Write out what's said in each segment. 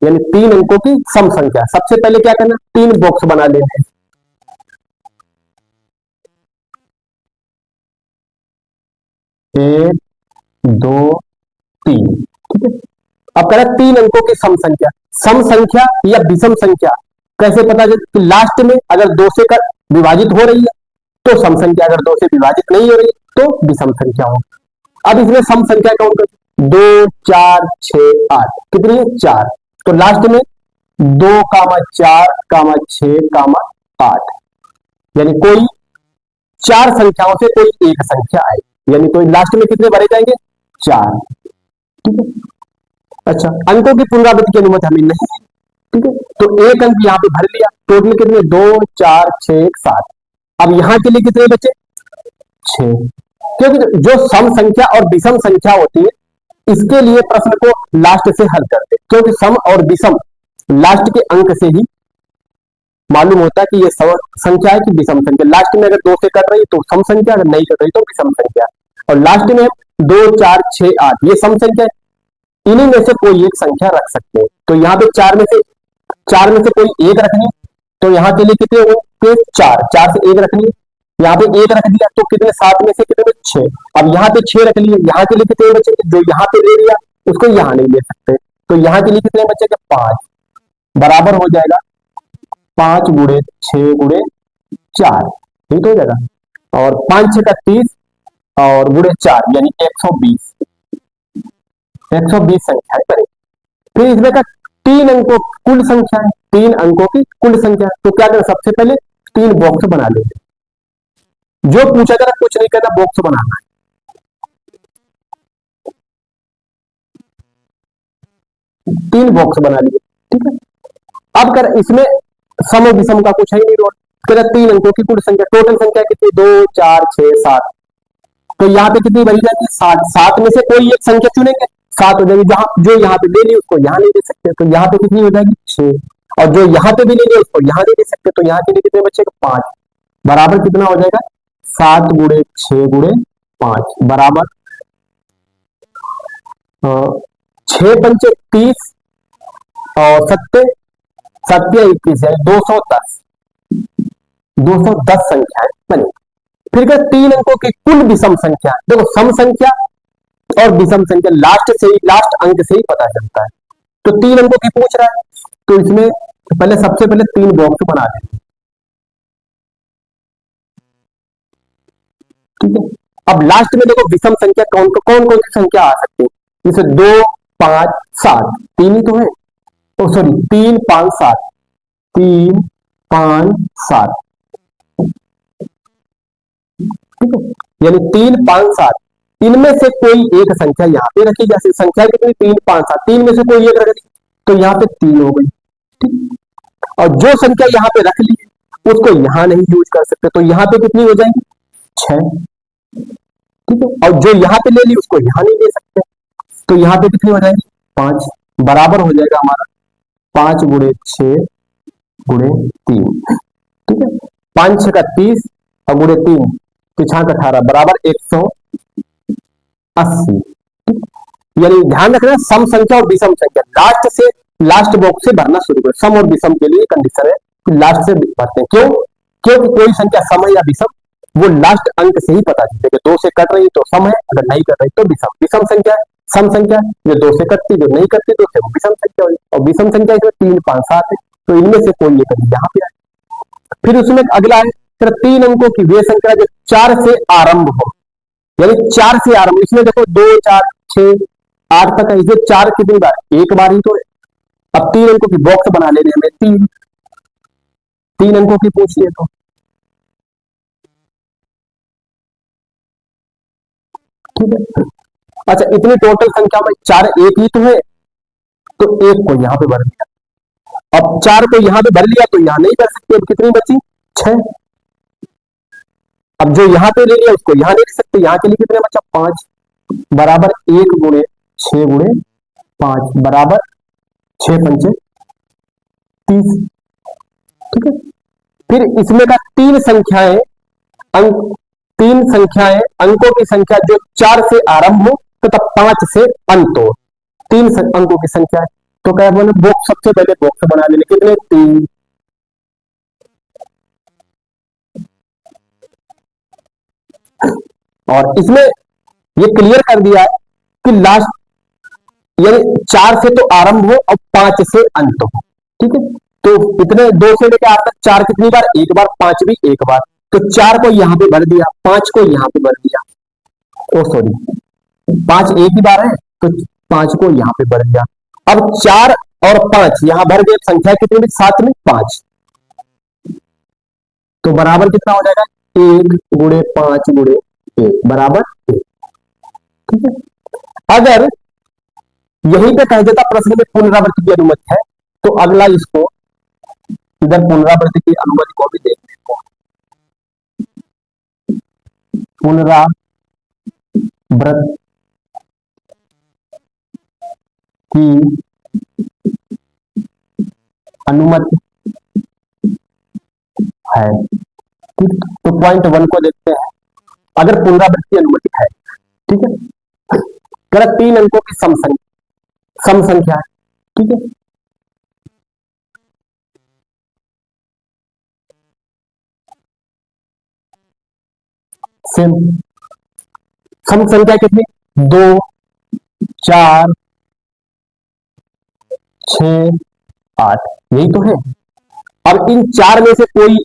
यानी 3 अंकों की सम संख्या। सबसे पहले क्या करना, 3 बॉक्स बना लेना है। 1 2 3, ठीक है। अब कह रहा है 3 अंकों की सम संख्या। सम संख्या या विषम संख्या कैसे पता चले कि लास्ट में अगर 2 से विभाजित हो रही है तो सम संख्या, अगर 2 से विभाजित नहीं हो रही तो विषम संख्या हो। अब इसमें सम संख्या काउंट कर, 2 4 6 8, कितनी है 4। तो लास्ट में 2 4 6 8, यानी कोई 4 संख्याओं से कोई एक संख्या आए, यानी कोई लास्ट में कितने भरे जाएंगे 4, ठीक है। अच्छा, अंकों की पुनरावृत्ति की अनुमति हमें नहीं है, ठीक है। तो एक अंक यहाँ पे भर लिया, टोटल कितने 2 4 6 7। अब यहां के लिए कितने बचे 6, क्योंकि जो सम संख्या और विषम संख्या होती है इसके लिए प्रश्न को लास्ट से हल करते, क्योंकि सम और विषम लास्ट के अंक से ही मालूम होता है कि ये सम संख्या है कि विषम संख्या। लास्ट में अगर 2 से कट रही तो सम संख्या, अगर नहीं कट रही तो विषम संख्या। और लास्ट में 2 4 6 8 ये सम संख्या है, इन्हीं में से कोई एक संख्या रख सकते हैं। तो यहाँ पे 4 में से कोई एक रखनी, तो यहाँ के लिए कितने हो 4, 4 से एक रखनी, यहाँ पे एक रख दिया तो कितने 7 में से कितने 6। अब यहाँ पे 6 रख लिए, यहाँ के लिए कितने बचे, जो यहाँ पे ले लिया उसको यहाँ नहीं ले सकते, तो यहाँ के लिए कितने बचेंगे 5, बराबर हो जाएगा 5 गुणे 6 गुणे 4, ठीक हो जाएगा। और 5 6 का 30 और गुणे 4 यानी 120, 120 संख्या है। फिर इसमें का 3 अंकों कुल संख्या है, 3 अंकों की कुल संख्या। तो क्या करें, सबसे पहले 3 बॉक्स बना लेंगे। जो पूछा जा रहा कुछ नहीं करना, बॉक्स बनाना है। तीन बॉक्स बना लिए, ठीक है। अब कर इसमें सम और विषम का कुछ है ही नहीं रोल, कह 3 अंकों की कुल संख्या, टोटल संख्या कितनी 2 4 6 7। तो यहाँ पे कितनी बनी जाएगी 7, 7 में से कोई एक संख्या चुनेंगे 7 हो जाएगी, जहां जो यहाँ पे ले ली उसको यहाँ नहीं दे सकते, तो यहाँ पे कितनी हो जाएगी 6। और जो यहाँ पे भी ले ली उसको यहाँ नहीं दे सकते, तो यहाँ के लिए कितने बचेगा 5, बराबर कितना हो जाएगा 7 गुणे 6 गुणे 5 बराबर 6 पंचे 30 और 7 7 21 है 210, 210 संख्याएं बनी। फिर क्या 3 अंकों की कुल विषम संख्या। देखो सम संख्या और विषम संख्या लास्ट अंक से ही पता चलता है। तो 3 अंकों की पूछ रहा है, तो इसमें पहले सबसे पहले 3 बॉक्स बना देंगे, ठीक है। अब लास्ट में देखो विषम संख्या कौन कौन सी संख्या आ सकती है, जैसे 2 5 7, 3 ही तो है, तो सॉरी 3 5 7, 3 5 7, ठीक है। यानी 3 5 7 इनमें से कोई एक संख्या यहाँ पे रखी, जैसे संख्या कितनी 3 5 7, 3 में से कोई एक रख दी तो यहाँ पे 3 हो गई, ठीक। और जो संख्या यहाँ पे रख ली उसको यहाँ नहीं यूज कर सकते, तो यहाँ पे कितनी हो जाएगी 6, ठीक है। और जो यहाँ पे ले ली उसको यहाँ नहीं दे सकते, तो यहाँ पे कितनी हो जाएगी 5, बराबर हो जाएगा हमारा 5 गुणे 6 गुणे 3, ठीक है। 5 6 का 30 और गुणे 3 5 18 बराबर 180। यानी ध्यान रखना सम संख्या और विषम संख्या लास्ट बॉक्स से भरना शुरू करें। सम और विषम के लिए कंडीशन है कि लास्ट से भरते हैं, क्यों, क्योंकि कोई संख्या सम है या विषम वो लास्ट अंक से ही पता चलता है। 2 से कट रही तो सम है, अगर नहीं कट रही तो विषम। विषम संख्या सम संख्या जो 2 से कटती, जो नहीं कटती तो वो विषम संख्या हुई। और विषम संख्या इसमें 3 5 7 है, तो इनमें से कोई एक यहाँ पे आए। फिर उसमें अगला है 3 अंकों की वे संख्या जो 4 से आरंभ हो, यानी 4 से आरंभ। इसमें देखो 2 4 6 8 तक है, इसे 4 कितनी बार, एक बार ही तो है। अब 3 अंकों की बॉक्स बना लेने हमें, 3 अंकों की पूछ लिए तो, ठीक है। अच्छा इतनी टोटल संख्या में 4 एक ही तो है, तो एक को यहां पे भर दिया। अब 4 को यहां पे भर लिया तो यहां नहीं कर सकते, अब कितनी बची 6। अब जो यहां पे ले लिया उसको यहां नहीं ले सकते, यहां के लिए कितने बचा 5, बराबर 1 गुणे 6 गुणे 5 बराबर 6 पंचे 30, ठीक है। फिर इसमें का 3 संख्याएं अंकों की संख्या जो 4 से आरंभ हो तथा 5 से अंत हो, 3 अंकों की संख्या है। तो क्या बोले, बॉक्स, सबसे पहले बॉक्स बना लेने, कितने, 3। और इसमें ये क्लियर कर दिया है कि लास्ट, यानी 4 से तो आरंभ हो और 5 से अंत हो। ठीक है, तो इतने 2 से लेकर 8 तक 4 कितनी बार, एक बार, 5 भी एक बार। तो 4 को यहां पे भर दिया, 5 को यहां पे भर दिया, ओ सॉरी, 5 एक ही बार है, तो 5 को यहां पे भर दिया। अब 4 और 5 यहां भर गए, संख्या कितनी भी, 7 में 5, तो बराबर कितना हो जाएगा, 1 गुणे 5 गुणे 1 बराबर 1। ठीक है, अगर यहीं पे कह देता प्रश्न में पुनरावृत्ति की अनुमति है, तो अगला इसको इधर पुनरावृत्ति की अनुमति को भी देख लेते हैं। पुनरावृत्ति की अनुमति है। ठीक, तो पॉइंट 1 को देखते हैं, अगर पुनरावृत्ति की अनुमति है। ठीक है, करेक्ट, 3 अंकों की सम संख्या है। ठीक है, सेम सम संख्या कितनी, 2 4 6 8, यही तो है। अब इन 4 में से कोई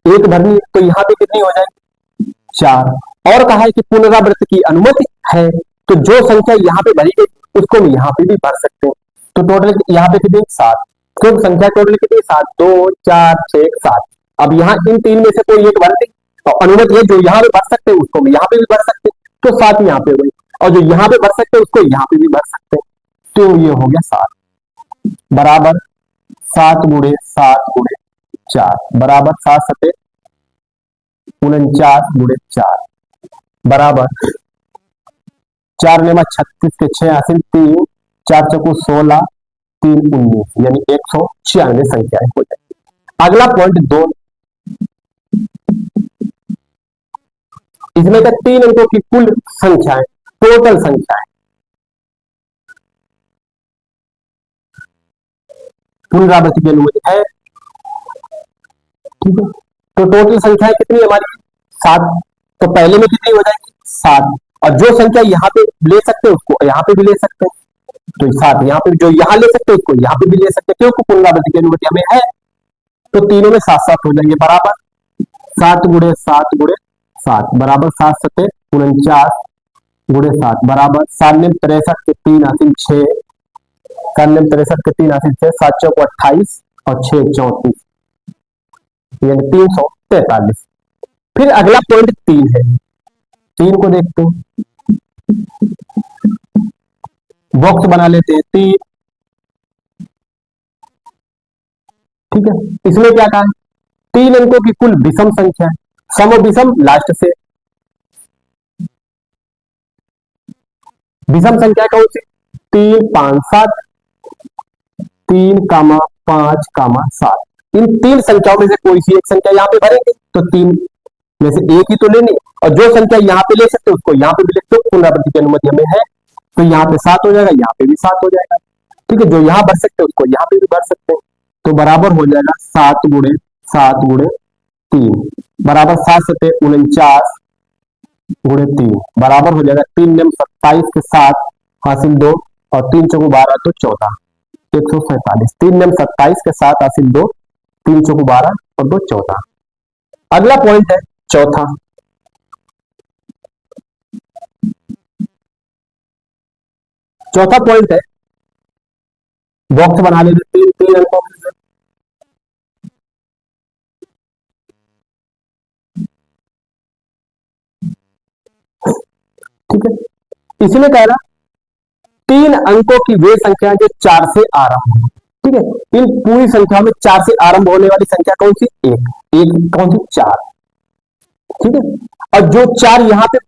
एक भरनी है, तो यहां पे कितनी हो जाएगी, 4। और कहा है कि पुनरावृत्ति की अनुमति है, तो जो संख्या यहां पे भरी गई उसको हम यहां पे भी भर सकते हैं। तो टोटल यहां पे कितनी, 7। तो संख्या टोटल कितनी, 7, 2 4 6 7। अब यहां इन 3 में से कोई एक भर दे, और अनुमति है जो यहां पे भर सकते हैं उसको हम यहां पे भी भर सकते हैं, तो 7 यहां पे हुई, और जो यहां पे भर सकते हैं उसको यहां पे भी भर सकते हैं, तो ये हो गया 7 बराबर 7 गुणे 7 गुणे 4 बराबर 7 सते 49 गुणे 4 बराबर 4 ने 36 के 6 हासिल 3, 4 चौको 16, 3 19, यानी 196 संख्याएं हो जाएगी। अगला पॉइंट 2, इसमें का 3 अंकों की कुल संख्याएं, टोटल संख्याएं, पुनरावृत्ति की अनुमति है। ठीक है, तो टोटल संख्याएं कितनी हमारी, 7। तो पहले में कितनी हो जाएगी, 7, और जो संख्या यहां पे ले सकते हैं उसको यहां पे भी ले सकते हैं, तो 7 यहां पे, जो यहां ले सकते हैं उसको यहां पे भी ले सकते हैं, क्योंकि पुनरावृत्ति की अनुमति हमें है। तो तीनों में 7 7 हो जाएंगे, बराबर 7 गुणे 7 गुणे 7 बराबर 7 सते 49 गुणे 7 बराबर 7 ने 63 के 3 हासिल 6, 7 ने 63 के 3 हासिल 6, 7 चौको 28 और 6 34, यानी 343। फिर अगला पॉइंट 3 है, 3 को देखते हैं, बॉक्स बना लेते हैं 3। ठीक है, इसमें क्या कहा है, 3 अंकों की कुल विषम संख्या, सम और विषम लास्ट से, विषम संख्या कौन सी, 3 5 7, 3 कामा 5 कामा 7, इन 3 संख्याओं में से कोई सी एक संख्या यहां पे भरेंगे, तो 3 में से एक ही तो लेनी, और जो संख्या यहां पे ले सकते उसको यहां पे भी लिखते हो, पुनरावृत्ति की अनुमति हमें है, तो यहां पे 7 हो जाएगा, यहां पे भी 7 हो जाएगा। ठीक है, जो यहां भर सकते हैं उसको यहां पे भी भर सकते हैं, तो बराबर हो जाएगा 7 गुणे 7 गुणे 3 बराबर 7 सते 49 गुणे 3 बराबर हो जाएगा 3 नियम 27 के 7 हासिल 2 और 3 चौको 12 तो 14, 147, 3 नियम 27 के 7 हासिल 2, 3 चौको 12 और 2 14। अगला पॉइंट है चौथा, चौथा पॉइंट है, बॉक्स बना लेते 3 3 अंकों के लिए, ठीक है, इसमें कह रहा 3 अंकों की वे संख्या जो 4 से आरंभ हो। ठीक है, इन पूरी संख्या में 4 से आरंभ होने वाली संख्या कौन सी, एक कौन सी, 4। ठीक है, और जो 4 यहां पे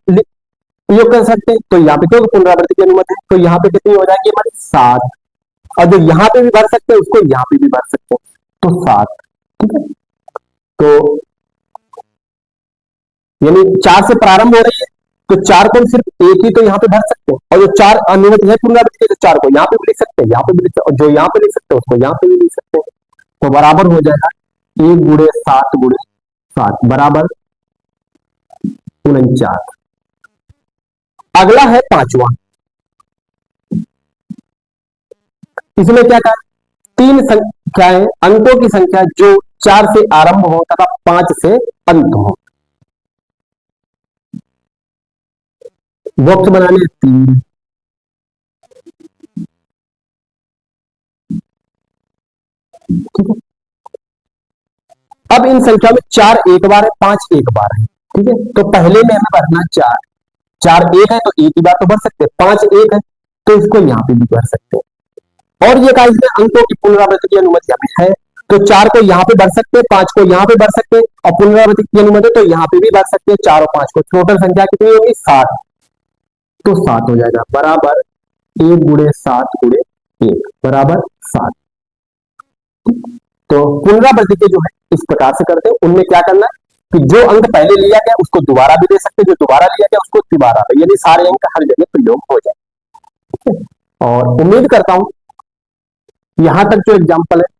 प्रयोग कर सकते हैं, तो यहां पे क्योंकि पुनरावृत्ति की अनुमति है, तो यहां पे कितनी हो जाएगी हमारी, 7, और जो यहां पे भी भर सकते हैं उसको यहां पे भी भर सकते हैं, तो 7। ठीक है, तो यानी 4 से प्रारंभ हो रही है, तो 4 को हम सिर्फ एक ही तो यहाँ पे भर सकते हैं, और जो 4 अनियमित है पुनरावृत्ति के, तो 4 को यहाँ पे भी लिख सकते हैं, यहाँ पे भी लिख सकते हैं, और जो यहाँ पे लिख सकते हैं उसको यहाँ पे भी लिख सकते हैं। तो बराबर हो जाएगा 1 गुणे 7 गुणे 7 बराबर 49। अगला है पांचवा, इसमें क्या कहा, 3 संख्याएं, अंकों की संख्या जो 4 से आरंभ हो तथा 5 से अंत हो। बॉक्स बनाने 3, ठीक है। अब इन संख्या में 4 एक बार है, 5 एक बार है, ठीक है। तो पहले में हमें भरना 4, 4 एक है तो एक ही बार तो भर सकते हैं, 5 एक है तो इसको यहां पे भी भर सकते हैं। और ये कहा इसमें अंकों की पुनरावृत्ति की अनुमति हमें है, तो 4 को यहां पे भर सकते हैं, 5 को यहां पे भर सकते हैं, और पुनरावृत्ति की अनुमति तो यहां पे भी भर सकते हैं 4 और 5 को। टोटल संख्या कितनी होगी 7, तो 7 हो जाएगा बराबर 1 गुणे 7 गुणे 1 बराबर 7। तो पुनरावृत्ति के जो है इस प्रकार से करते हैं, उनमें क्या करना है कि जो अंक पहले लिया गया उसको दोबारा भी दे सकते हैं, जो दोबारा लिया गया उसको दोबारा, यानी सारे अंक हर जगह प्रयोग हो जाए। और उम्मीद करता हूं यहां तक जो एग्जाम्पल है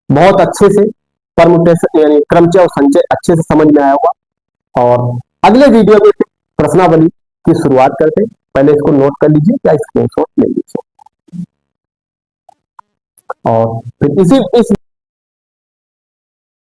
बहुत अच्छे से परमुटेशन यानी क्रमचय और संचय अच्छे से समझ में आया होगा। और अगले वीडियो में प्रश्नावली की शुरुआत करते हैं, पहले इसको नोट कर लीजिए या स्क्रीनशॉट ले लीजिए, और फिर इस